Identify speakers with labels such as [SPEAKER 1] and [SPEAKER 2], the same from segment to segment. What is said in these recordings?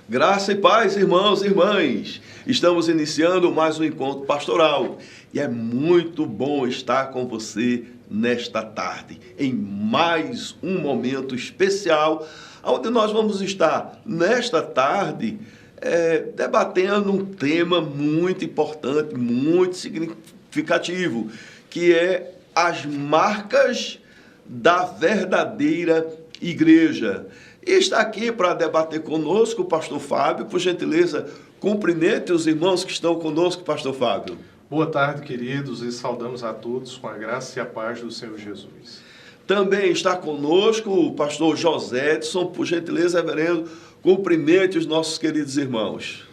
[SPEAKER 1] Graça e paz, irmãos e irmãs. Estamos iniciando mais um encontro pastoral e é muito bom estar com você nesta tarde, em mais um momento especial, onde nós vamos estar nesta tarde debatendo um tema muito importante, muito significativo, que é as marcas da verdadeira igreja. E está aqui para debater conosco o pastor Fábio. Por gentileza, cumprimente os irmãos que estão conosco, pastor Fábio.
[SPEAKER 2] Boa tarde, queridos, e saudamos a todos com a graça e a paz do Senhor Jesus.
[SPEAKER 1] Também está conosco o pastor José Edson. Por gentileza, reverendo, cumprimente os nossos queridos irmãos.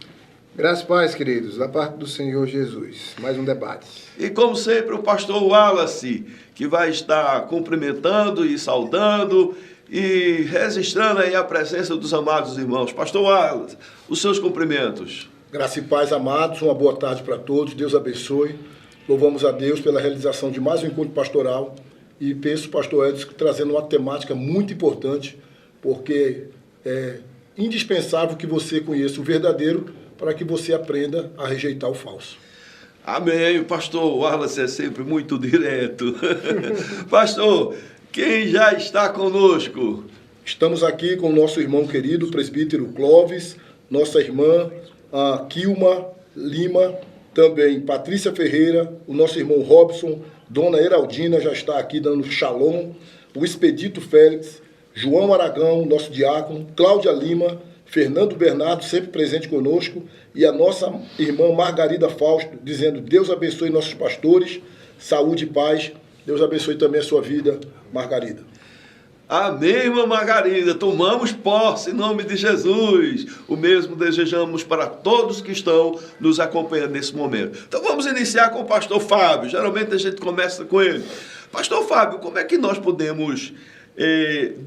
[SPEAKER 3] Graças e paz, queridos, da parte do Senhor Jesus. Mais um debate.
[SPEAKER 1] E como sempre, o pastor Wallace, que vai estar cumprimentando e saudando e registrando aí a presença dos amados irmãos. Pastor Wallace, os seus cumprimentos.
[SPEAKER 4] Graça e paz, amados, uma boa tarde para todos, Deus abençoe. Louvamos a Deus pela realização de mais um encontro pastoral e penso, pastor Edson, trazendo uma temática muito importante, porque é indispensável que você conheça o verdadeiro para que você aprenda a rejeitar o falso.
[SPEAKER 1] Amém. O pastor Wallace é sempre muito direto. Pastor, quem já está conosco?
[SPEAKER 4] Estamos aqui com o nosso irmão querido, o presbítero Clóvis, nossa irmã Kilma Lima, também Patrícia Ferreira, o nosso irmão Robson, dona Heraldina já está aqui dando shalom, o Expedito Félix, João Aragão, nosso diácono, Cláudia Lima, Fernando Bernardo, sempre presente conosco, e a nossa irmã Margarida Fausto, dizendo: Deus abençoe nossos pastores, saúde e paz. Deus abençoe também a sua vida, Margarida.
[SPEAKER 1] Amém, irmã Margarida. Tomamos posse em nome de Jesus. O mesmo desejamos para todos que estão nos acompanhando nesse momento. Então vamos iniciar com o pastor Fábio. Geralmente a gente começa com ele. Pastor Fábio, como é que nós podemos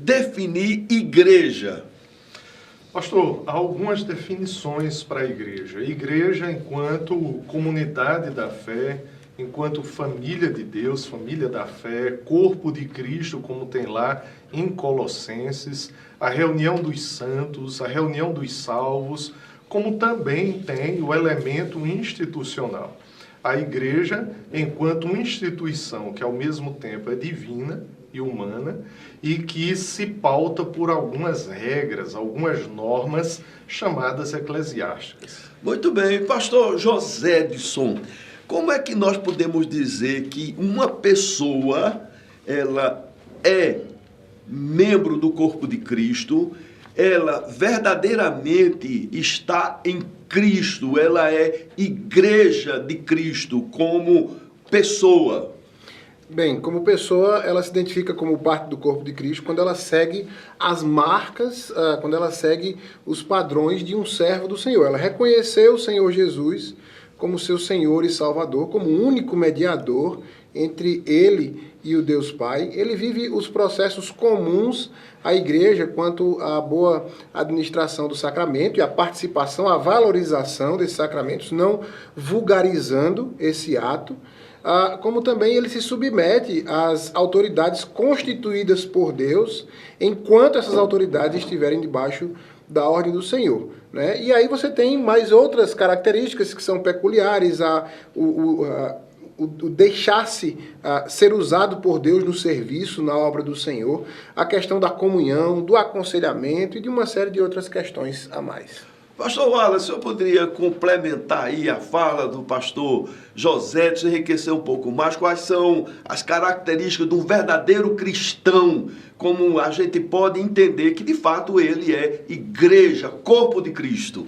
[SPEAKER 1] definir igreja?
[SPEAKER 2] Pastor, há algumas definições para a igreja. Igreja enquanto comunidade da fé, enquanto família de Deus, família da fé, corpo de Cristo, como tem lá em Colossenses, a reunião dos santos, a reunião dos salvos, como também tem o elemento institucional. A igreja, enquanto uma instituição que ao mesmo tempo é divina e humana e que se pauta por algumas regras, algumas normas chamadas eclesiásticas.
[SPEAKER 1] Muito bem, pastor José Edson. Como é que nós podemos dizer que uma pessoa, ela é membro do corpo de Cristo, ela verdadeiramente está em Cristo, ela é igreja de Cristo como pessoa?
[SPEAKER 3] Bem, como pessoa, ela se identifica como parte do corpo de Cristo quando ela segue as marcas, quando ela segue os padrões de um servo do Senhor. Ela reconheceu o Senhor Jesus como seu Senhor e Salvador, como o único mediador entre ele e o Deus Pai. Ele vive os processos comuns à igreja quanto à boa administração do sacramento e a participação, a valorização desses sacramentos, não vulgarizando esse ato, como também ele se submete às autoridades constituídas por Deus, enquanto essas autoridades estiverem debaixo da ordem do Senhor, né? E aí você tem mais outras características que são peculiares, o deixar-se ser usado por Deus no serviço, na obra do Senhor, a questão da comunhão, do aconselhamento e de uma série de outras questões a mais.
[SPEAKER 1] Pastor Wallace, eu poderia complementar aí a fala do pastor José, se enriquecer um pouco mais, quais são as características de um verdadeiro cristão, como a gente pode entender que de fato ele é igreja, corpo de Cristo?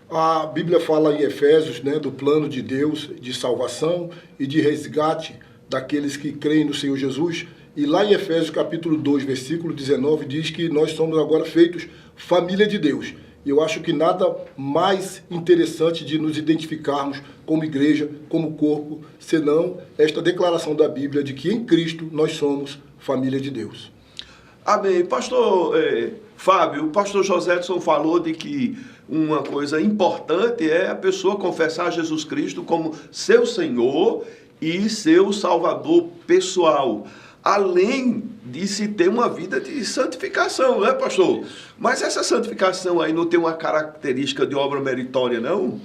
[SPEAKER 4] A Bíblia fala em Efésios, né, do plano de Deus de salvação e de resgate daqueles que creem no Senhor Jesus. E lá em Efésios capítulo 2, versículo 19, diz que nós somos agora feitos família de Deus. E eu acho que nada mais interessante de nos identificarmos como igreja, como corpo, senão esta declaração da Bíblia de que em Cristo nós somos família de Deus.
[SPEAKER 1] Amém. Pastor Fábio, o pastor Josédson falou de que uma coisa importante é a pessoa confessar Jesus Cristo como seu Senhor e seu Salvador pessoal, além de se ter uma vida de santificação, né, pastor? Mas essa santificação aí não tem uma característica de obra meritória, não?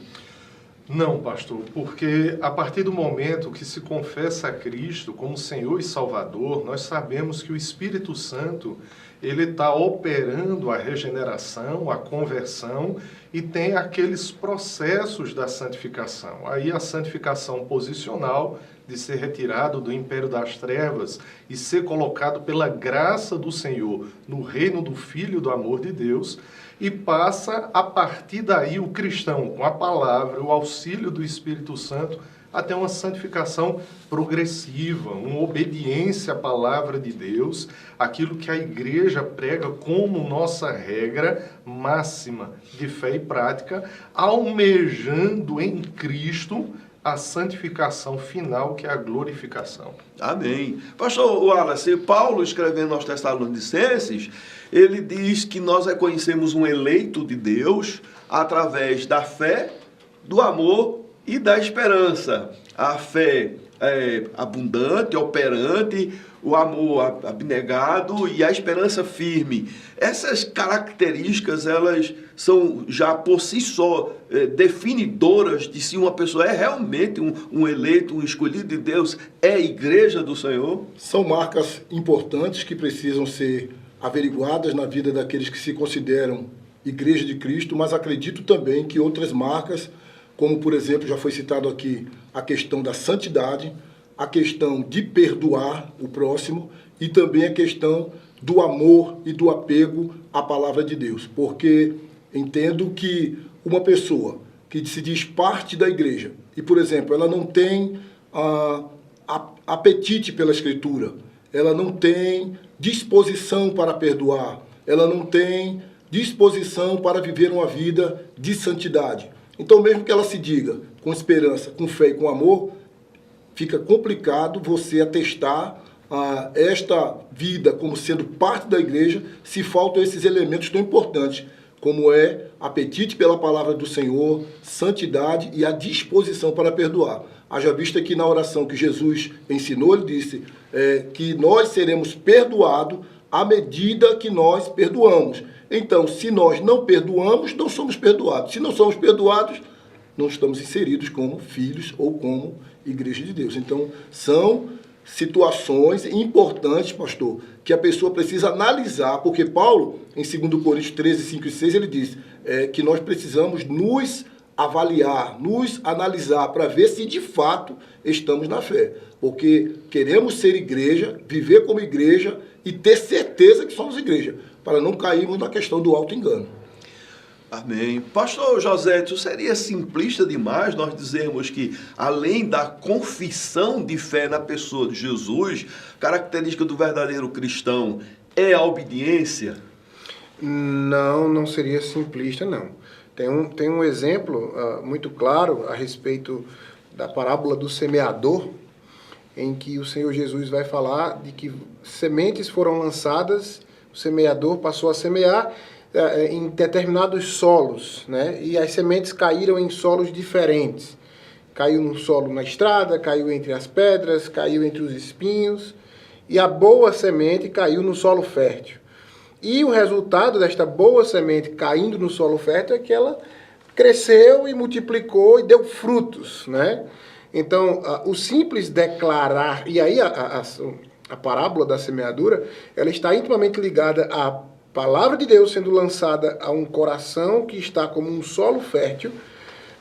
[SPEAKER 2] Não, pastor, porque a partir do momento que se confessa a Cristo como Senhor e Salvador, nós sabemos que o Espírito Santo, ele está operando a regeneração, a conversão e tem aqueles processos da santificação. Aí a santificação posicional, de ser retirado do império das trevas e ser colocado pela graça do Senhor no reino do Filho do amor de Deus, e passa a partir daí o cristão, com a palavra, o auxílio do Espírito Santo, até uma santificação progressiva, uma obediência à palavra de Deus, aquilo que a igreja prega como nossa regra máxima de fé e prática, almejando em Cristo a santificação final, que é a glorificação.
[SPEAKER 1] Amém. Pastor Wallace, Paulo, escrevendo aos Tessalonicenses, ele diz que nós reconhecemos um eleito de Deus através da fé, do amor e da esperança. A fé é abundante, operante, o amor abnegado e a esperança firme. Essas características, elas são já por si só definidoras de se uma pessoa é realmente um eleito, um escolhido de Deus, é a igreja do Senhor?
[SPEAKER 4] São marcas importantes que precisam ser averiguadas na vida daqueles que se consideram igreja de Cristo, mas acredito também que outras marcas, como por exemplo, já foi citado aqui, a questão da santidade, a questão de perdoar o próximo e também a questão do amor e do apego à palavra de Deus. Porque entendo que uma pessoa que se diz parte da igreja e, por exemplo, ela não tem apetite pela Escritura, ela não tem disposição para perdoar, ela não tem disposição para viver uma vida de santidade. Então, mesmo que ela se diga com esperança, com fé e com amor, fica complicado você atestar esta vida como sendo parte da igreja se faltam esses elementos tão importantes, como é apetite pela palavra do Senhor, santidade e a disposição para perdoar. Haja vista que na oração que Jesus ensinou, ele disse que nós seremos perdoados à medida que nós perdoamos. Então, se nós não perdoamos, não somos perdoados. Se não somos perdoados, não estamos inseridos como filhos ou como igreja de Deus. Então, são situações importantes, pastor, que a pessoa precisa analisar, porque Paulo, em 2 Coríntios 13, 5 e 6, ele diz que nós precisamos nos avaliar, nos analisar, para ver se de fato estamos na fé. Porque queremos ser igreja, viver como igreja e ter certeza que somos igreja, para não cairmos na questão do auto-engano.
[SPEAKER 1] Amém. Pastor José, isso seria simplista demais nós dizermos que, além da confissão de fé na pessoa de Jesus, característica do verdadeiro cristão é a obediência?
[SPEAKER 3] Não seria simplista, não. Tem um exemplo muito claro a respeito da parábola do semeador, em que o Senhor Jesus vai falar de que sementes foram lançadas, o semeador passou a semear em determinados solos, né? E as sementes caíram em solos diferentes. Caiu no solo na estrada, caiu entre as pedras, caiu entre os espinhos, e a boa semente caiu no solo fértil. E o resultado desta boa semente caindo no solo fértil é que ela cresceu e multiplicou e deu frutos, né? Então, o simples declarar, e aí a parábola da semeadura, ela está intimamente ligada à palavra de Deus sendo lançada a um coração que está como um solo fértil,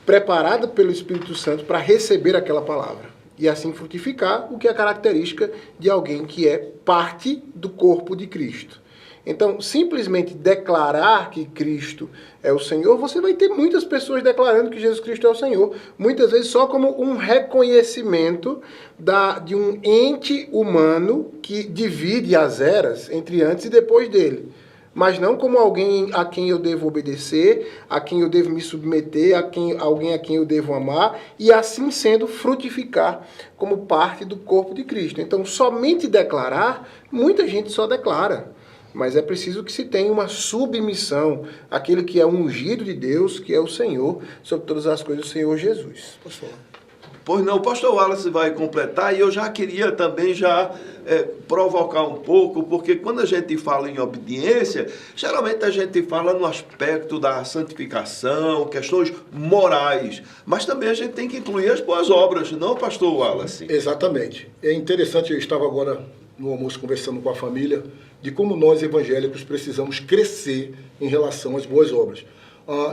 [SPEAKER 3] preparado pelo Espírito Santo para receber aquela palavra e assim frutificar, o que é característica de alguém que é parte do corpo de Cristo. Então, simplesmente declarar que Cristo é o Senhor, você vai ter muitas pessoas declarando que Jesus Cristo é o Senhor, muitas vezes só como um reconhecimento de um ente humano que divide as eras entre antes e depois dele. Mas não como alguém a quem eu devo obedecer, a quem eu devo me submeter, alguém a quem eu devo amar, e assim sendo frutificar como parte do corpo de Cristo. Então, somente declarar, muita gente só declara, mas é preciso que se tenha uma submissão àquele que é o ungido de Deus, que é o Senhor, sobre todas as coisas, o Senhor Jesus. Posso falar?
[SPEAKER 1] Pois não, o pastor Wallace vai completar, e eu já queria também provocar um pouco, porque quando a gente fala em obediência, geralmente a gente fala no aspecto da santificação, questões morais, mas também a gente tem que incluir as boas obras, não, pastor Wallace?
[SPEAKER 4] Exatamente. É interessante, eu estava agora no almoço conversando com a família, de como nós evangélicos precisamos crescer em relação às boas obras.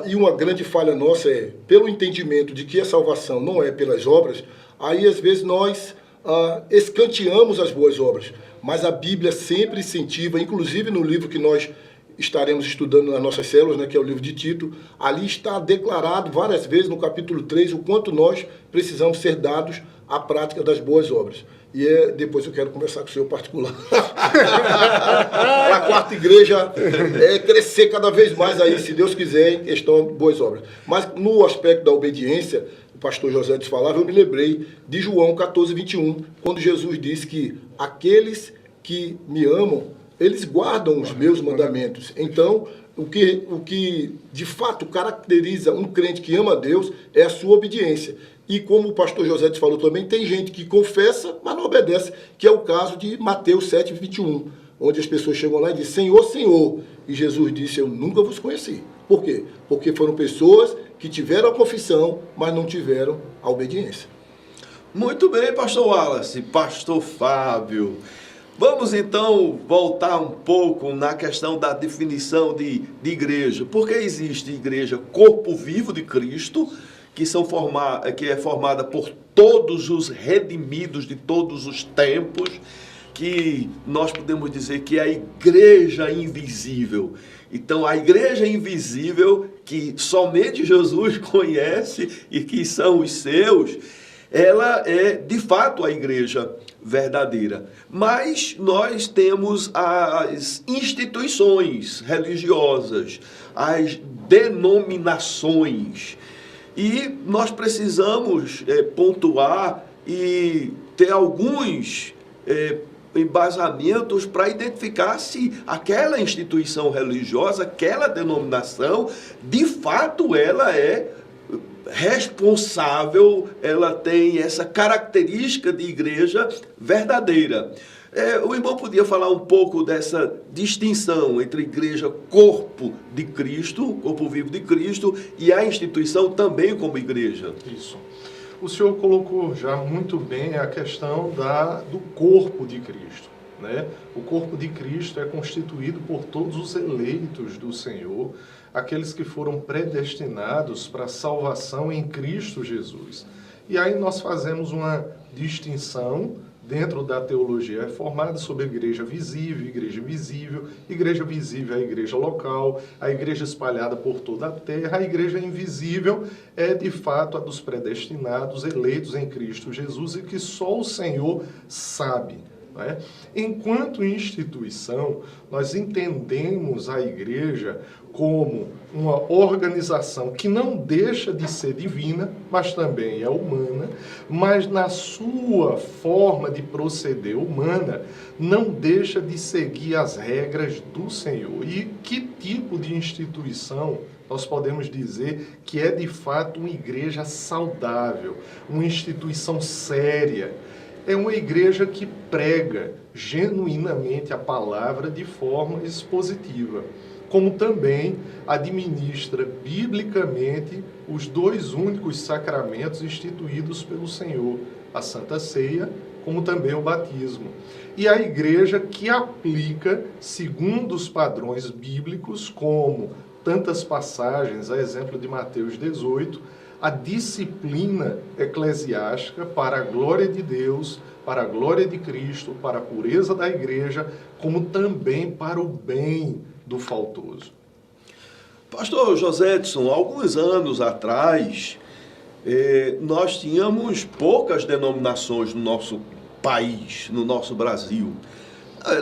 [SPEAKER 4] E uma grande falha nossa é, pelo entendimento de que a salvação não é pelas obras, aí às vezes nós escanteamos as boas obras. Mas a Bíblia sempre incentiva, inclusive no livro que nós estaremos estudando nas nossas células, né, que é o livro de Tito, ali está declarado várias vezes no capítulo 3 o quanto nós precisamos ser dados à prática das boas obras. E depois eu quero conversar com o senhor particular. Para a quarta igreja crescer cada vez mais aí, se Deus quiser, em questão de boas obras. Mas no aspecto da obediência, o pastor José falava, eu me lembrei de João 14, 21, quando Jesus disse que aqueles que me amam, eles guardam os meus mandamentos. Então, o que de fato caracteriza um crente que ama a Deus é a sua obediência. E como o pastor José falou também, tem gente que confessa, mas não obedece, que é o caso de Mateus 7, 21, onde as pessoas chegam lá e dizem, Senhor, Senhor, e Jesus disse, eu nunca vos conheci. Por quê? Porque foram pessoas que tiveram a confissão, mas não tiveram a obediência.
[SPEAKER 1] Muito bem, pastor Wallace, pastor Fábio. Vamos então voltar um pouco na questão da definição de igreja. Porque existe igreja corpo vivo de Cristo, que é formada por todos os redimidos de todos os tempos, que nós podemos dizer que é a igreja invisível. Então, a igreja invisível, que somente Jesus conhece e que são os seus, ela é, de fato, a igreja verdadeira. Mas nós temos as instituições religiosas, as denominações. E nós precisamos pontuar e ter alguns embasamentos para identificar se aquela instituição religiosa, aquela denominação, de fato ela é responsável, ela tem essa característica de igreja verdadeira. O irmão podia falar um pouco dessa distinção entre igreja corpo de Cristo, corpo vivo de Cristo, e a instituição também como igreja.
[SPEAKER 2] Isso. O senhor colocou já muito bem a questão do corpo de Cristo, né? O corpo de Cristo é constituído por todos os eleitos do Senhor, aqueles que foram predestinados para a salvação em Cristo Jesus. E aí nós fazemos uma distinção dentro da teologia reformada sobre a igreja visível, igreja invisível. Igreja visível é a igreja local, a igreja espalhada por toda a terra. A igreja invisível é, de fato, a dos predestinados, eleitos em Cristo Jesus, e que só o Senhor sabe. Né? Enquanto instituição, nós entendemos a igreja como uma organização que não deixa de ser divina, mas também é humana, mas na sua forma de proceder humana, não deixa de seguir as regras do Senhor. E que tipo de instituição nós podemos dizer que é de fato uma igreja saudável, uma instituição séria? É uma igreja que prega genuinamente a palavra de forma expositiva, como também administra biblicamente os dois únicos sacramentos instituídos pelo Senhor, a Santa Ceia, como também o batismo. E a igreja que aplica, segundo os padrões bíblicos, como tantas passagens, a exemplo de Mateus 18, a disciplina eclesiástica para a glória de Deus, para a glória de Cristo, para a pureza da igreja, como também para o bem do faltoso.
[SPEAKER 1] Pastor Josédson, alguns anos atrás, nós tínhamos poucas denominações no nosso país, no nosso Brasil,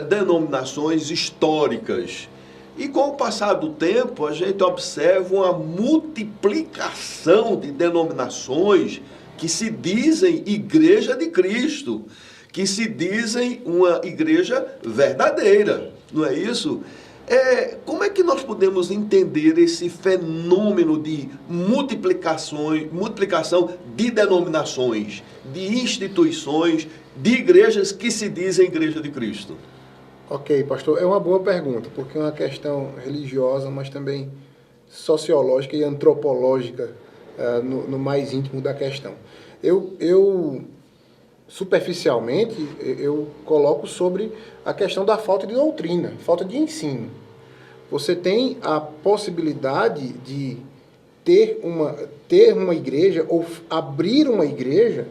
[SPEAKER 1] denominações históricas. E com o passar do tempo, a gente observa uma multiplicação de denominações que se dizem Igreja de Cristo, que se dizem uma igreja verdadeira, não é isso? Como é que nós podemos entender esse fenômeno de multiplicação de denominações, de instituições, de igrejas que se dizem Igreja de Cristo?
[SPEAKER 3] Ok, pastor, é uma boa pergunta, porque é uma questão religiosa, mas também sociológica e antropológica no mais íntimo da questão. Eu superficialmente, eu coloco sobre a questão da falta de doutrina, falta de ensino. Você tem a possibilidade de ter uma igreja ou abrir uma igreja,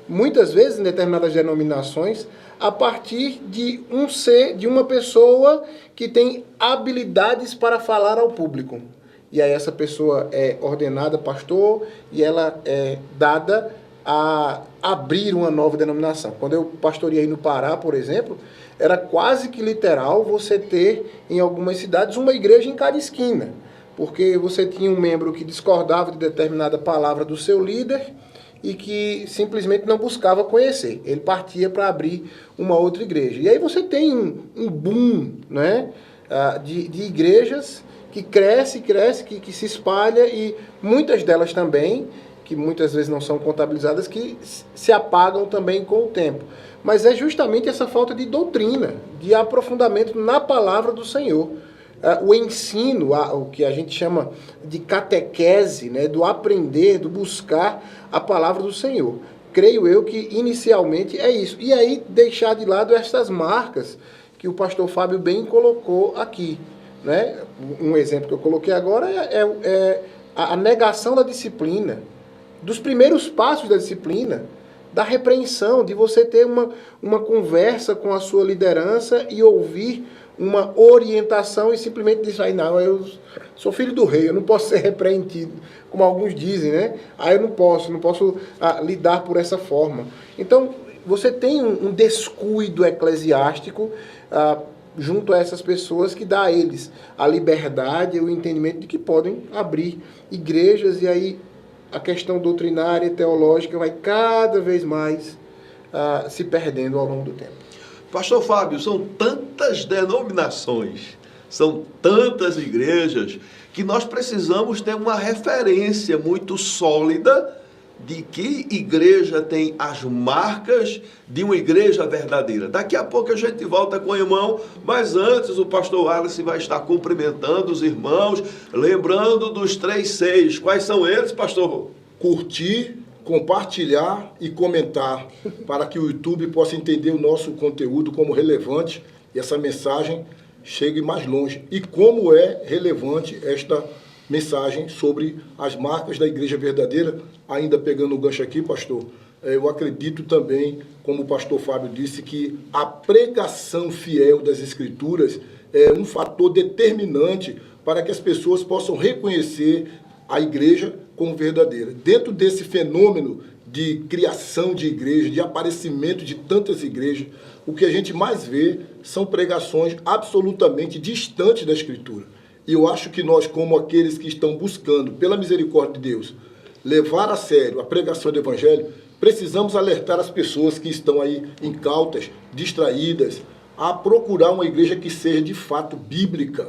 [SPEAKER 3] muitas vezes em determinadas denominações, a partir de uma pessoa que tem habilidades para falar ao público. E aí essa pessoa é ordenada pastor e ela é dada a abrir uma nova denominação. Quando eu pastoreei no Pará, por exemplo, era quase que literal você ter, em algumas cidades, uma igreja em cada esquina. Porque você tinha um membro que discordava de determinada palavra do seu líder e que simplesmente não buscava conhecer. Ele partia para abrir uma outra igreja. E aí você tem um boom, né, de igrejas que cresce, que se espalha, e muitas delas também, que muitas vezes não são contabilizadas, que se apagam também com o tempo. Mas é justamente essa falta de doutrina, de aprofundamento na palavra do Senhor. O ensino, o que a gente chama de catequese, né, do aprender, do buscar a palavra do Senhor. Creio eu que inicialmente é isso. E aí deixar de lado essas marcas que o pastor Fábio bem colocou aqui, né? Um exemplo que eu coloquei agora é a negação da disciplina, dos primeiros passos da disciplina, da repreensão, de você ter uma conversa com a sua liderança e ouvir uma orientação e simplesmente dizer, não, eu sou filho do rei, eu não posso ser repreendido, como alguns dizem, né? Eu não posso lidar por essa forma. Então, você tem um descuido eclesiástico junto a essas pessoas que dá a eles a liberdade e o entendimento de que podem abrir igrejas, e aí a questão doutrinária e teológica vai cada vez mais se perdendo ao longo do tempo.
[SPEAKER 1] Pastor Fábio, são tantas denominações, são tantas igrejas, que nós precisamos ter uma referência muito sólida de que igreja tem as marcas de uma igreja verdadeira. Daqui a pouco a gente volta com o irmão, mas antes o pastor Alice vai estar cumprimentando os irmãos, lembrando dos 3 Cs. Quais são eles, pastor?
[SPEAKER 4] Curtir, compartilhar e comentar, para que o YouTube possa entender o nosso conteúdo como relevante e essa mensagem chegue mais longe. E como é relevante esta mensagem sobre as marcas da igreja verdadeira. Ainda pegando o gancho aqui, pastor, eu acredito também, como o pastor Fábio disse, que a pregação fiel das Escrituras é um fator determinante para que as pessoas possam reconhecer a igreja como verdadeira. Dentro desse fenômeno de criação de igreja, de aparecimento de tantas igrejas, o que a gente mais vê são pregações absolutamente distantes da Escritura. E eu acho que nós, como aqueles que estão buscando, pela misericórdia de Deus, levar a sério a pregação do Evangelho, precisamos alertar as pessoas que estão aí incautas, distraídas, a procurar uma igreja que seja de fato bíblica,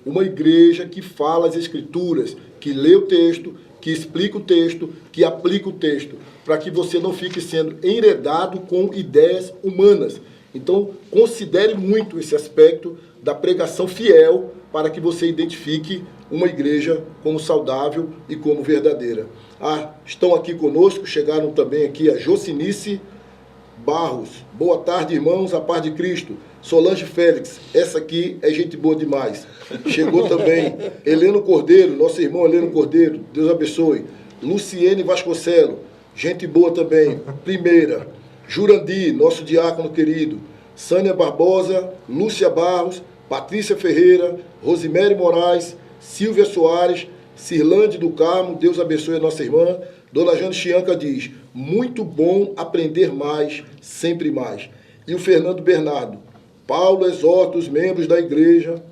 [SPEAKER 4] uma igreja que fala as Escrituras, que lê o texto, que explica o texto, que aplica o texto, para que você não fique sendo enredado com ideias humanas. Então, considere muito esse aspecto da pregação fiel, para que você identifique uma igreja como saudável e como verdadeira. Estão aqui conosco, chegaram também aqui a Jocinice Barros. Boa tarde, irmãos, a paz de Cristo. Solange Félix, essa aqui é gente boa demais. Chegou também Heleno Cordeiro, nosso irmão Heleno Cordeiro, Deus abençoe. Luciene Vasconcelos, gente boa também. Primeira, Jurandir, nosso diácono querido. Sânia Barbosa, Lúcia Barros, Patrícia Ferreira, Rosemary Moraes, Silvia Soares, Cirlande do Carmo, Deus abençoe a nossa irmã. Dona Jane Chianca diz, muito bom aprender mais, sempre mais. E o Fernando Bernardo, Paulo exorta os membros da igreja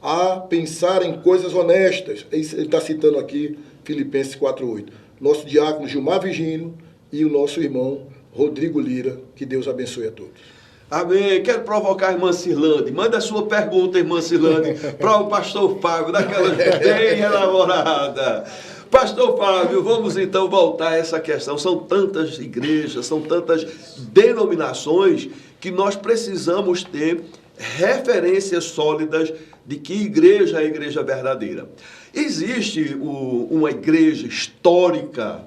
[SPEAKER 4] a pensar em coisas honestas. Ele está citando aqui Filipenses 4:8. Nosso diácono Gilmar Vigino e o nosso irmão Rodrigo Lira. Que Deus abençoe a todos.
[SPEAKER 1] Amém. Quero provocar a irmã Cirlane. Manda a sua pergunta, irmã Cirlane, para o pastor Fábio, daquela bem elaborada. Pastor Fábio, vamos então voltar a essa questão. São tantas igrejas, são tantas denominações que nós precisamos ter referências sólidas de que igreja é a igreja verdadeira. Existe uma igreja histórica,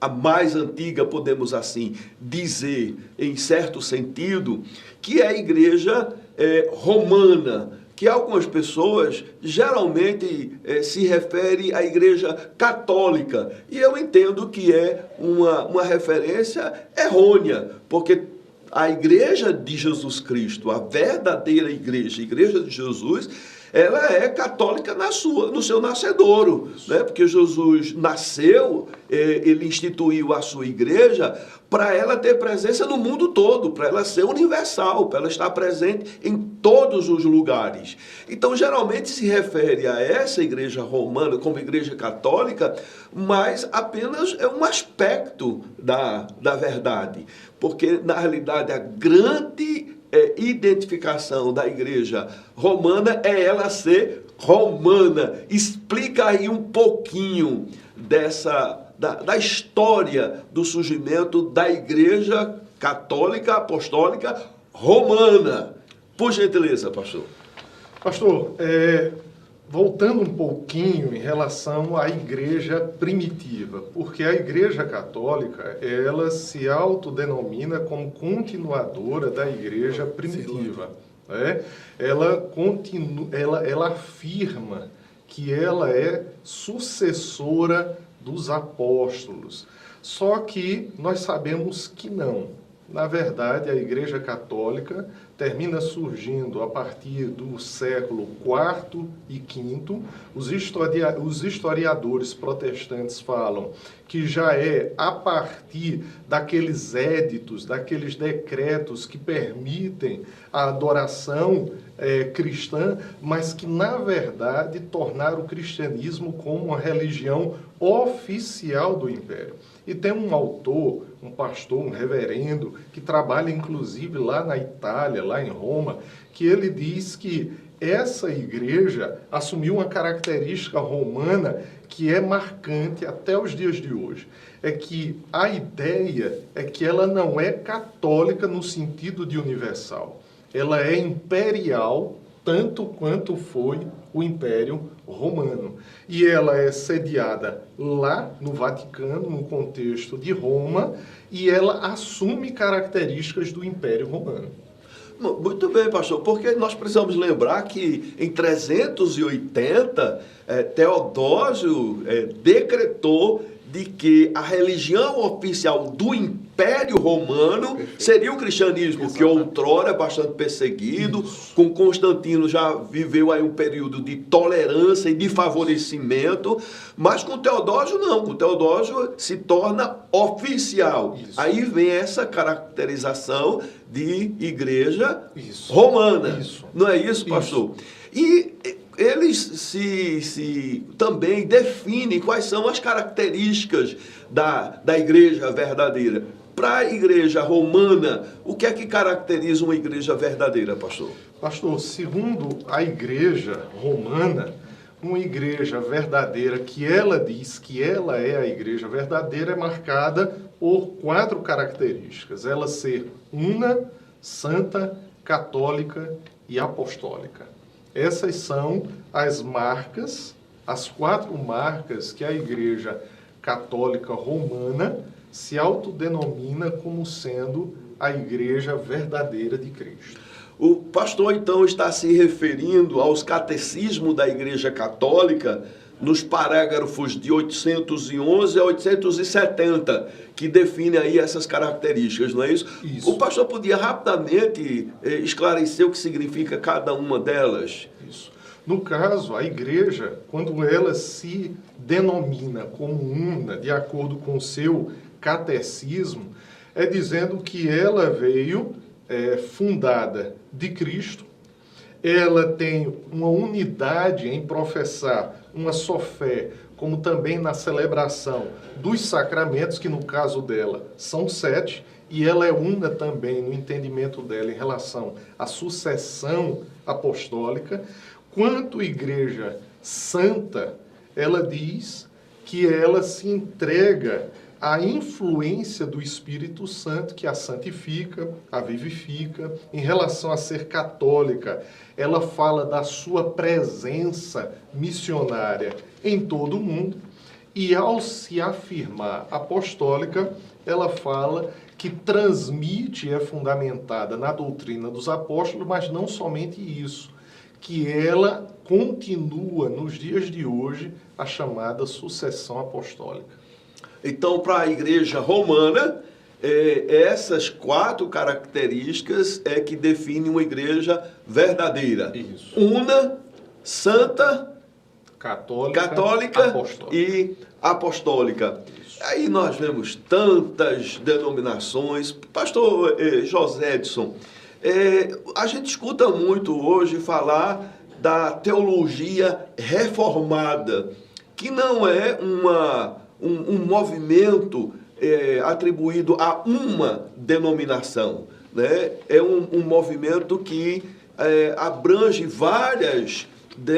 [SPEAKER 1] a mais antiga, podemos assim dizer, em certo sentido, que é a igreja romana, que algumas pessoas geralmente se refere à igreja católica. E eu entendo que é uma referência errônea, porque a igreja de Jesus Cristo, a verdadeira igreja, a igreja de Jesus, ela é católica no seu nascedouro, né? Porque Jesus nasceu, ele instituiu a sua igreja para ela ter presença no mundo todo, para ela ser universal, para ela estar presente em todos os lugares. Então, geralmente se refere a essa igreja romana como igreja católica, mas apenas é um aspecto da verdade, porque na realidade a grande identificação da igreja romana é ela ser romana. Explica aí um pouquinho da história do surgimento da igreja católica apostólica romana. Por gentileza, pastor.
[SPEAKER 2] Pastor, voltando um pouquinho em relação à igreja primitiva, porque a igreja católica, ela se autodenomina como continuadora da igreja primitiva. Né? Ela afirma que ela é sucessora dos apóstolos. Só que nós sabemos que não. Na verdade, a igreja católica termina surgindo a partir do século IV e V. Os historiadores protestantes falam que já é a partir daqueles éditos, daqueles decretos que permitem a adoração cristã, mas que, na verdade, tornaram o cristianismo como uma religião oficial do Império. E tem um autor, um pastor, um reverendo, que trabalha inclusive lá na Itália, lá em Roma, que ele diz que essa igreja assumiu uma característica romana que é marcante até os dias de hoje. É que a ideia é que ela não é católica no sentido de universal. Ela é imperial, tanto quanto foi o Império Romano. E ela é sediada lá no Vaticano, no contexto de Roma, e ela assume características do Império Romano.
[SPEAKER 1] Muito bem, pastor, porque nós precisamos lembrar que em 380, Teodósio decretou de que a religião oficial do Império Romano seria o cristianismo, exatamente, que outrora é bastante perseguido. Isso. Com Constantino já viveu aí um período de tolerância e de favorecimento, mas com Teodósio não, com Teodósio se torna oficial. Isso. Aí vem essa caracterização de igreja romana. Isso. Não é isso, pastor? Isso. E eles também definem quais são as características da igreja verdadeira. Para a igreja romana, o que é que caracteriza uma igreja verdadeira, pastor?
[SPEAKER 2] Pastor, segundo a igreja romana, uma igreja verdadeira, que ela diz que ela é a igreja verdadeira, é marcada por 4 características. Ela ser una, santa, católica e apostólica. Essas são as marcas, as 4 marcas que a Igreja Católica Romana se autodenomina como sendo a Igreja verdadeira de Cristo.
[SPEAKER 1] O pastor, então, está se referindo aos catecismos da Igreja Católica nos parágrafos de 811 a 870, que define aí essas características, não é isso? Isso. O pastor podia rapidamente esclarecer o que significa cada uma delas?
[SPEAKER 2] Isso. No caso, a igreja, quando ela se denomina como una, de acordo com o seu catecismo, é dizendo que ela veio fundada de Cristo, ela tem uma unidade em professar uma só fé como também na celebração dos sacramentos, que no caso dela são 7, e ela é una também no entendimento dela em relação à sucessão apostólica. Quanto igreja santa, ela diz que ela se entrega à influência do Espírito Santo, que a santifica, a vivifica. Em relação a ser católica, ela fala da sua presença missionária em todo o mundo. E ao se afirmar apostólica, ela fala que transmite, é fundamentada na doutrina dos apóstolos, mas não somente isso, que ela continua nos dias de hoje a chamada sucessão apostólica.
[SPEAKER 1] Então, para a igreja romana, essas 4 características é que definem uma igreja verdadeira.
[SPEAKER 2] Isso.
[SPEAKER 1] Una, santa, católica
[SPEAKER 2] apostólica.
[SPEAKER 1] e apostólica.
[SPEAKER 2] Isso.
[SPEAKER 1] Aí nós vemos tantas denominações. Pastor José Edson, a gente escuta muito hoje falar da teologia reformada, que não é um movimento atribuído a uma denominação, né? É um movimento que abrange várias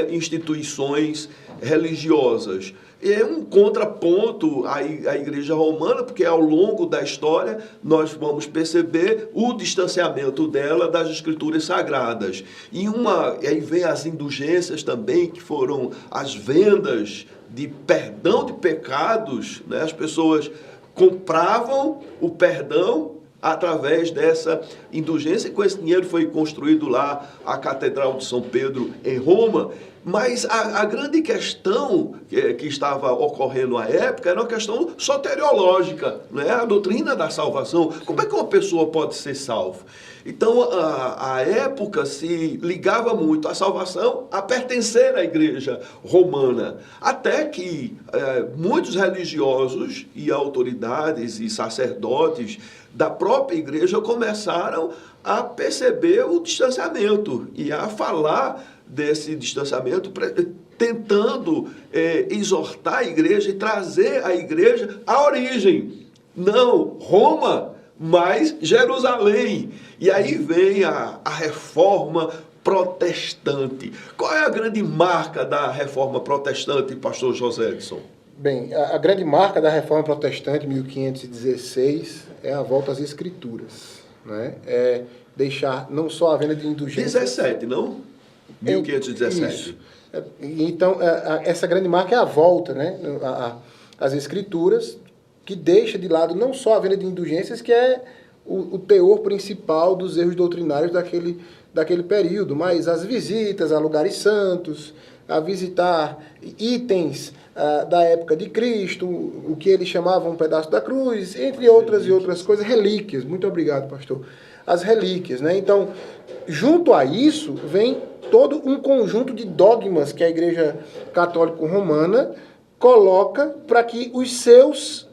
[SPEAKER 1] instituições religiosas. É um contraponto à Igreja Romana, porque ao longo da história nós vamos perceber o distanciamento dela das Escrituras Sagradas. E aí vem as indulgências também, que foram as vendas de perdão de pecados, né? As pessoas compravam o perdão através dessa indulgência, e com esse dinheiro foi construído lá a Catedral de São Pedro em Roma. Mas a grande questão que estava ocorrendo à época era uma questão soteriológica, né? A doutrina da salvação. Como é que uma pessoa pode ser salva? Então, a época se ligava muito à salvação, a pertencer à igreja romana. Até que muitos religiosos e autoridades e sacerdotes da própria igreja começaram a perceber o distanciamento e a falar desse distanciamento, tentando exortar a igreja e trazer a igreja à origem. Não Roma, mas Jerusalém. E aí vem a reforma protestante. Qual é a grande marca da reforma protestante, pastor José Edson?
[SPEAKER 3] Bem, a grande marca da reforma protestante, 1516, é a volta às escrituras, né? É deixar não só a venda de indulgências...
[SPEAKER 1] 17, não? 1517.
[SPEAKER 3] Isso. Então, essa grande marca é a volta, né, às escrituras, que deixa de lado não só a venda de indulgências, que é o teor principal dos erros doutrinários daquele período, mas as visitas a lugares santos, a visitar itens da época de Cristo, o que eles chamavam um pedaço da cruz, entre outras e outras coisas, relíquias. Muito obrigado, pastor. As relíquias, né? Então, junto a isso, vem todo um conjunto de dogmas que a Igreja Católica Romana coloca para que os seus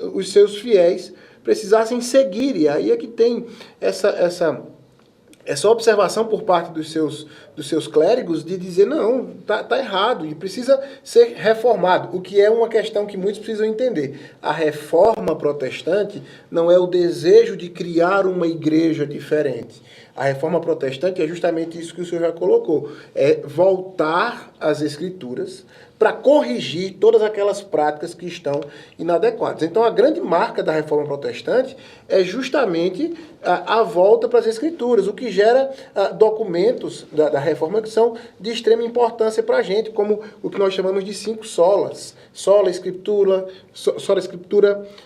[SPEAKER 3] fiéis precisassem seguir. E aí é que tem essa observação por parte dos seus clérigos de dizer, não, tá errado e precisa ser reformado, o que é uma questão que muitos precisam entender. A reforma protestante não é o desejo de criar uma igreja diferente. A reforma protestante é justamente isso que o senhor já colocou, é voltar às escrituras para corrigir todas aquelas práticas que estão inadequadas. Então, a grande marca da reforma protestante é justamente a volta para as escrituras, o que gera documentos da reforma que são de extrema importância para a gente, como o que nós chamamos de 5 solas. Sola Escritura,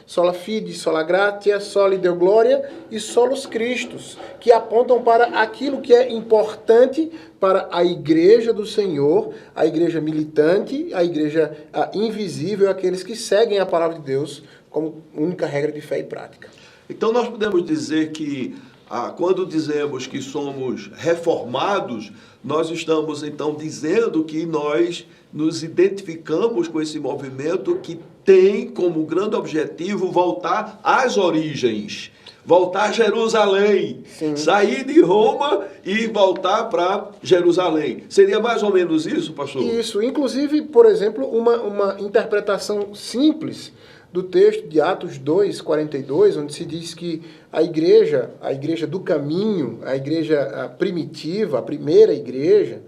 [SPEAKER 3] Sola Fide, Sola Gratia, Soli Deo Gloria e Solos Christus, que apontam para aquilo que é importante para a igreja do Senhor, a igreja militante, a igreja invisível, aqueles que seguem a palavra de Deus como única regra de fé e prática.
[SPEAKER 1] Então nós podemos dizer que quando dizemos que somos reformados, nós estamos então dizendo que nós nos identificamos com esse movimento que tem como grande objetivo voltar às origens, voltar a Jerusalém,
[SPEAKER 3] Sim.
[SPEAKER 1] sair de Roma e voltar para Jerusalém. Seria mais ou menos isso, pastor?
[SPEAKER 3] Isso. Inclusive, por exemplo, uma interpretação simples do texto de Atos 2:42, onde se diz que a igreja do caminho, a igreja primitiva, a primeira igreja,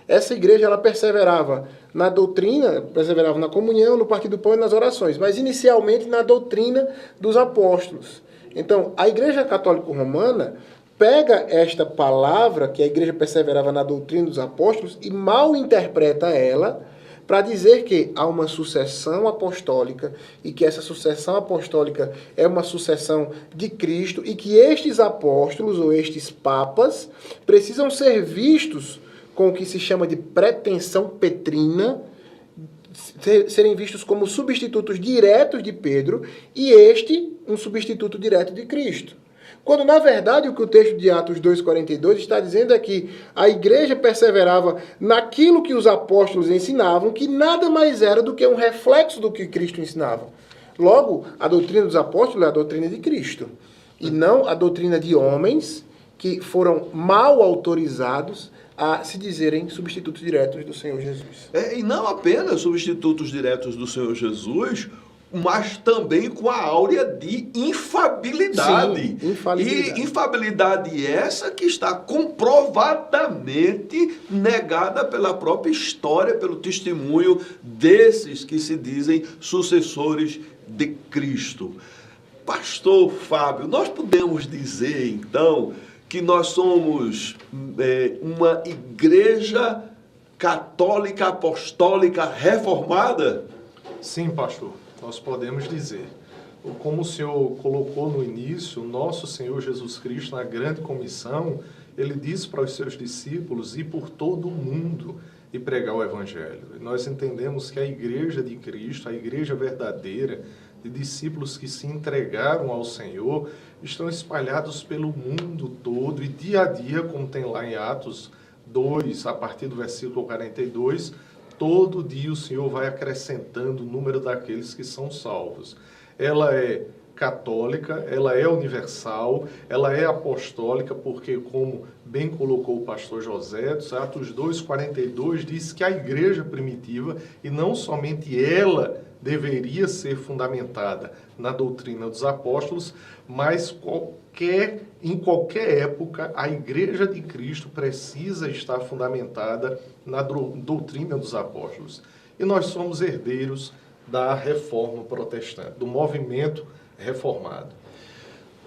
[SPEAKER 3] essa igreja ela perseverava na doutrina, perseverava na comunhão, no partir do pão e nas orações, mas inicialmente na doutrina dos apóstolos. Então, a Igreja Católica Romana pega esta palavra, que a igreja perseverava na doutrina dos apóstolos, e mal interpreta ela para dizer que há uma sucessão apostólica e que essa sucessão apostólica é uma sucessão de Cristo e que estes apóstolos ou estes papas precisam ser vistos com o que se chama de pretensão petrina, serem vistos como substitutos diretos de Pedro e este um substituto direto de Cristo. Quando, na verdade, o que o texto de Atos 2:42 está dizendo é que a igreja perseverava naquilo que os apóstolos ensinavam, que nada mais era do que um reflexo do que Cristo ensinava. Logo, a doutrina dos apóstolos é a doutrina de Cristo, e não a doutrina de homens que foram mal autorizados a se dizerem substitutos diretos do Senhor Jesus.
[SPEAKER 1] E não apenas substitutos diretos do Senhor Jesus, mas também com a áurea de infabilidade.
[SPEAKER 3] Sim, infalibilidade.
[SPEAKER 1] E infabilidade essa que está comprovadamente negada pela própria história, pelo testemunho desses que se dizem sucessores de Cristo. Pastor Fábio, nós podemos dizer, então, que nós somos uma igreja católica, apostólica, reformada?
[SPEAKER 2] Sim, pastor, nós podemos dizer. Como o senhor colocou no início, o nosso Senhor Jesus Cristo, na grande comissão, ele disse para os seus discípulos ir por todo o mundo e pregar o evangelho. E nós entendemos que a igreja de Cristo, a igreja verdadeira, de discípulos que se entregaram ao Senhor, estão espalhados pelo mundo todo e dia a dia, como tem lá em Atos 2, a partir do versículo 42, todo dia o Senhor vai acrescentando o número daqueles que são salvos. Ela é católica, ela é universal, ela é apostólica, porque, como bem colocou o pastor José, Atos 2:42 diz que a igreja primitiva, e não somente ela deveria ser fundamentada na doutrina dos apóstolos, mas em qualquer época a igreja de Cristo precisa estar fundamentada na doutrina dos apóstolos. E nós somos herdeiros da reforma protestante, do movimento reformado.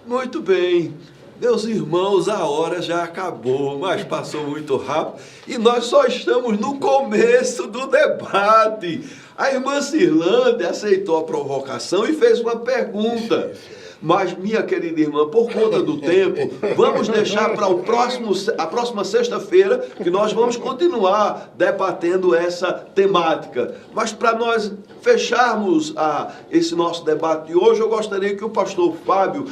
[SPEAKER 1] Muito bem. Meus irmãos, a hora já acabou, mas passou muito rápido e nós só estamos no começo do debate. A irmã Cirlândia aceitou a provocação e fez uma pergunta. Mas, minha querida irmã, por conta do tempo, vamos deixar para a próxima sexta-feira, que nós vamos continuar debatendo essa temática. Mas para nós fecharmos esse nosso debate de hoje, eu gostaria que o pastor Fábio,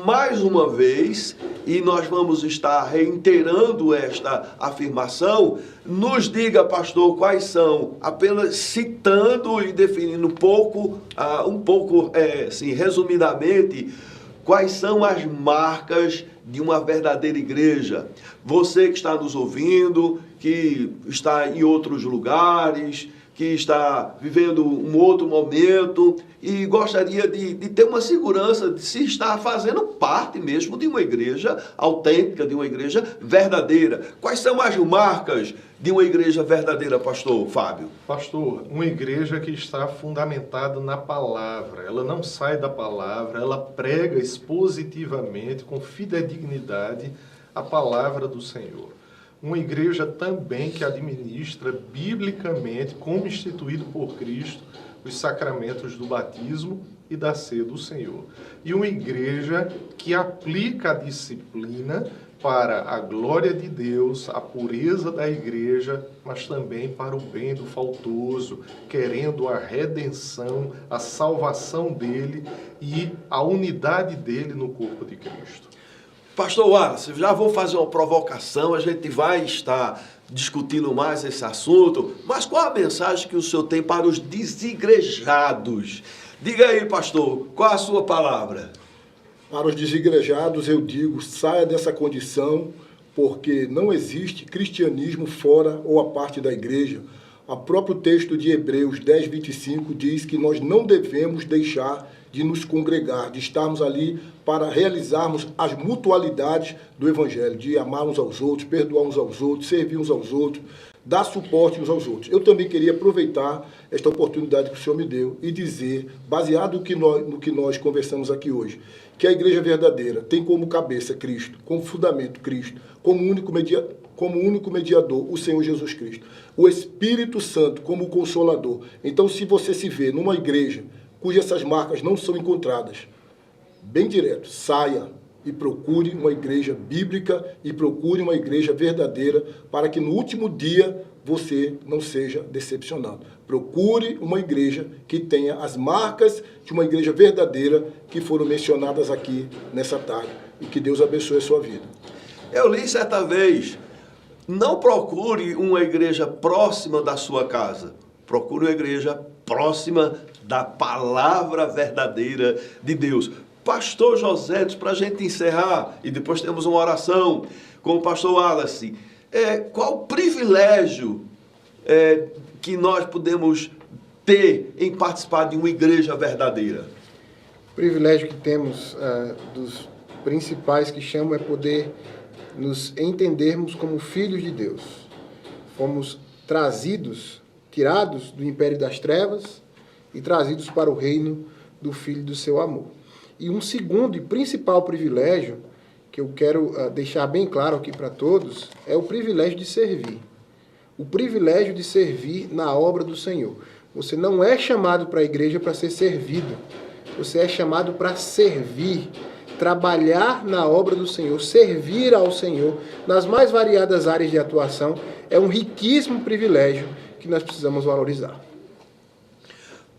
[SPEAKER 1] mais uma vez, e nós vamos estar reiterando esta afirmação, nos diga, pastor, quais são, apenas citando e definindo um pouco, assim, resumidamente, quais são as marcas de uma verdadeira igreja. Você que está nos ouvindo, que está em outros lugares, que está vivendo um outro momento e gostaria de ter uma segurança de se estar fazendo parte mesmo de uma igreja autêntica, de uma igreja verdadeira. Quais são as marcas de uma igreja verdadeira, pastor Fábio?
[SPEAKER 2] Pastor, uma igreja que está fundamentada na palavra. Ela não sai da palavra, ela prega expositivamente, com fidedignidade, a palavra do Senhor. Uma igreja também que administra biblicamente, como instituído por Cristo, os sacramentos do batismo e da ceia do Senhor. E uma igreja que aplica a disciplina para a glória de Deus, a pureza da igreja, mas também para o bem do faltoso, querendo a redenção, a salvação dele e a unidade dele no corpo de Cristo.
[SPEAKER 1] Pastor Wallace, já vou fazer uma provocação, a gente vai estar discutindo mais esse assunto, mas qual a mensagem que o senhor tem para os desigrejados? Diga aí, pastor, qual a sua palavra?
[SPEAKER 4] Para os desigrejados eu digo, saia dessa condição, porque não existe cristianismo fora ou a parte da igreja. O próprio texto de Hebreus 10, 25 diz que nós não devemos deixar de nos congregar, de estarmos ali para realizarmos as mutualidades do Evangelho, de amar uns aos outros, perdoar uns aos outros, servir uns aos outros, dar suporte uns aos outros. Eu também queria aproveitar esta oportunidade que o Senhor me deu e dizer, baseado no que nós conversamos aqui hoje, que a igreja verdadeira tem como cabeça Cristo, como fundamento Cristo, como único mediador o Senhor Jesus Cristo, o Espírito Santo como consolador. Então, se você se vê numa igreja cujas essas marcas não são encontradas, bem direto, saia e procure uma igreja bíblica e procure uma igreja verdadeira para que no último dia você não seja decepcionado. Procure uma igreja que tenha as marcas de uma igreja verdadeira que foram mencionadas aqui nessa tarde. E que Deus abençoe a sua vida.
[SPEAKER 1] Eu li certa vez, não procure uma igreja próxima da sua casa. Procure uma igreja próxima da palavra verdadeira de Deus. Pastor José, para a gente encerrar, e depois temos uma oração com o pastor Wallace, qual o privilégio que nós podemos ter em participar de uma igreja verdadeira?
[SPEAKER 3] O privilégio que temos dos principais que chamam é poder nos entendermos como filhos de Deus. Fomos tirados do império das trevas e trazidos para o reino do Filho do seu amor. E um segundo e principal privilégio, que eu quero deixar bem claro aqui para todos, é o privilégio de servir. O privilégio de servir na obra do Senhor. Você não é chamado para a igreja para ser servido. Você é chamado para servir, trabalhar na obra do Senhor, servir ao Senhor nas mais variadas áreas de atuação. É um riquíssimo privilégio que nós precisamos valorizar.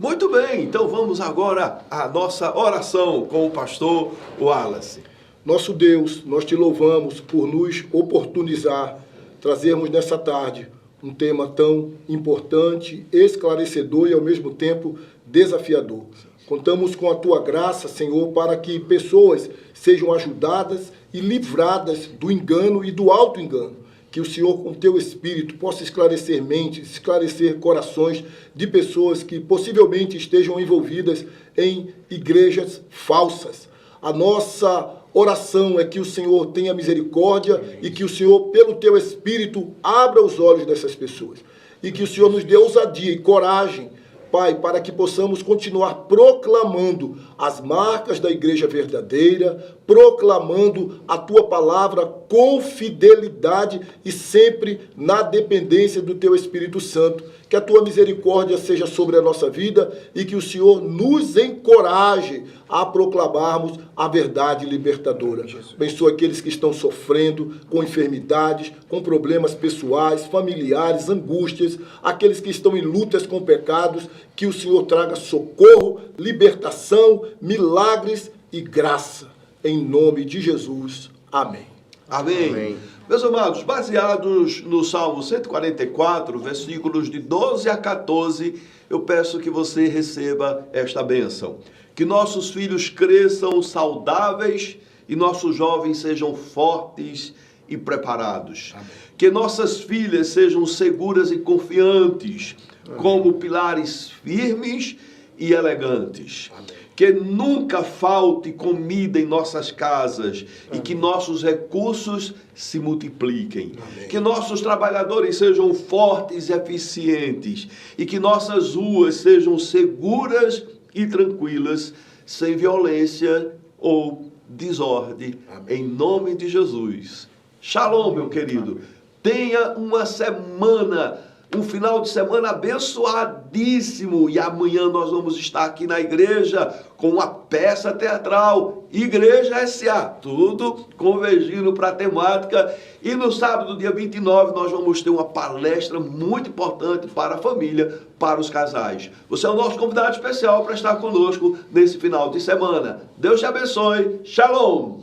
[SPEAKER 1] Muito bem, então vamos agora à nossa oração com o pastor Wallace.
[SPEAKER 4] Nosso Deus, nós te louvamos por nos oportunizar, trazermos nessa tarde um tema tão importante, esclarecedor e ao mesmo tempo desafiador. Contamos com a tua graça, Senhor, para que pessoas sejam ajudadas e livradas do engano e do auto-engano. Que o Senhor, com o teu Espírito, possa esclarecer mentes, esclarecer corações de pessoas que possivelmente estejam envolvidas em igrejas falsas. A nossa oração é que o Senhor tenha misericórdia e que o Senhor, pelo teu Espírito, abra os olhos dessas pessoas. E que o Senhor nos dê ousadia e coragem, Pai, para que possamos continuar proclamando as marcas da igreja verdadeira, proclamando a tua palavra com fidelidade e sempre na dependência do teu Espírito Santo. Que a tua misericórdia seja sobre a nossa vida e que o Senhor nos encoraje a proclamarmos a verdade libertadora. Abençoa aqueles que estão sofrendo com enfermidades, com problemas pessoais, familiares, angústias, aqueles que estão em lutas com pecados, que o Senhor traga socorro, libertação, milagres e graça. Em nome de Jesus. Amém.
[SPEAKER 1] Amém.
[SPEAKER 3] Amém.
[SPEAKER 1] Meus amados, baseados no Salmo 144, versículos de 12 a 14, eu peço que você receba esta bênção. Que nossos filhos cresçam saudáveis e nossos jovens sejam fortes e preparados. Amém. Que nossas filhas sejam seguras e confiantes, como pilares firmes e elegantes. Amém. Que nunca falte comida em nossas casas. Amém. E que nossos recursos se multipliquem. Amém. Que nossos trabalhadores sejam fortes e eficientes. E que nossas ruas sejam seguras e tranquilas, sem violência ou desordem. Amém. Em nome de Jesus. Shalom, meu querido. Amém. Tenha uma semana, um final de semana abençoadíssimo. E amanhã nós vamos estar aqui na igreja com uma peça teatral, Igreja S.A., tudo convergindo para a temática. E no sábado, dia 29, nós vamos ter uma palestra muito importante para a família, para os casais. Você é o nosso convidado especial para estar conosco nesse final de semana. Deus te abençoe. Shalom!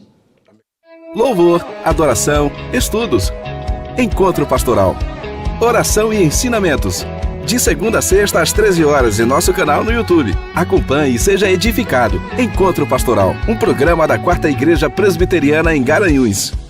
[SPEAKER 5] Louvor, adoração, estudos. Encontro pastoral. Oração e ensinamentos. De segunda a sexta às 13 horas em nosso canal no YouTube. Acompanhe e seja edificado. Encontro Pastoral, um programa da 4ª Igreja Presbiteriana em Garanhuns.